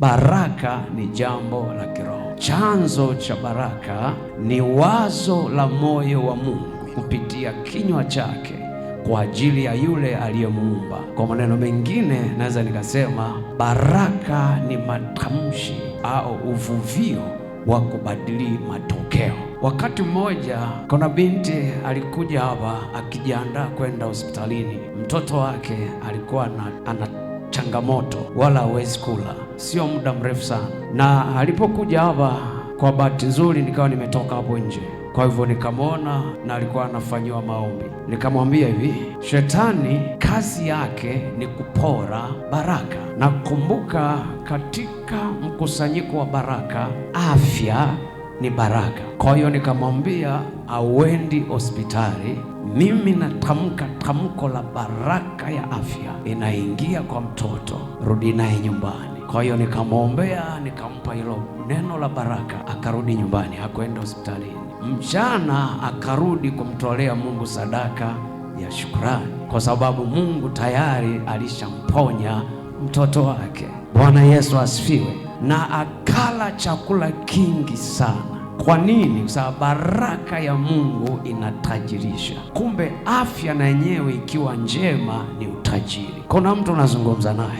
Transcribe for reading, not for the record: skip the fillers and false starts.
Baraka ni jambo la kiroho. Chanzo cha baraka ni wazo la moyo wa Mungu kupitia kinywa chake kwa ajili ya yule aliyemuumba. Kwa maneno mengine, naweza nikasema baraka ni matamshi au uvuvio wa kubadili matokeo. Wakati mmoja kuna binti alikuja hapa akijiandaa kwenda hospitalini. Mtoto wake alikuwa ana changamoto, wala hawezi kula, sio muda mrefu sana. Na alipokuja hapa, kwa bahati nzuri nikawa nimetoka hapo nje, kwa hivyo nikamwona na alikuwa anafanyiwa maombi. Nikamwambia hivi, shetani kazi yake ni kupora baraka, na kumbuka katika mkusanyiko wa baraka, afya ni baraka. Kwa hiyo nikamwambia auendi hospitali, mimi natamka tamko la baraka ya afya inaingia kwa mtoto, rudi naye nyumbani. Kwa hiyo nikamwombea, nikampa hilo neno la baraka, akarudi nyumbani, hakwenda hospitalini. Mchana akarudi kumtolea Mungu sadaka ya shukrani, kwa sababu Mungu tayari alishamponya mtoto wake. Bwana Yesu asifiwe. Na akala chakula kingi sana. Kwa nini? Kwa sababu baraka ya Mungu inatajirisha. Kumbe afya na yenyewe ikiwa njema ni utajiri. Kuna mtu unazungumza naye,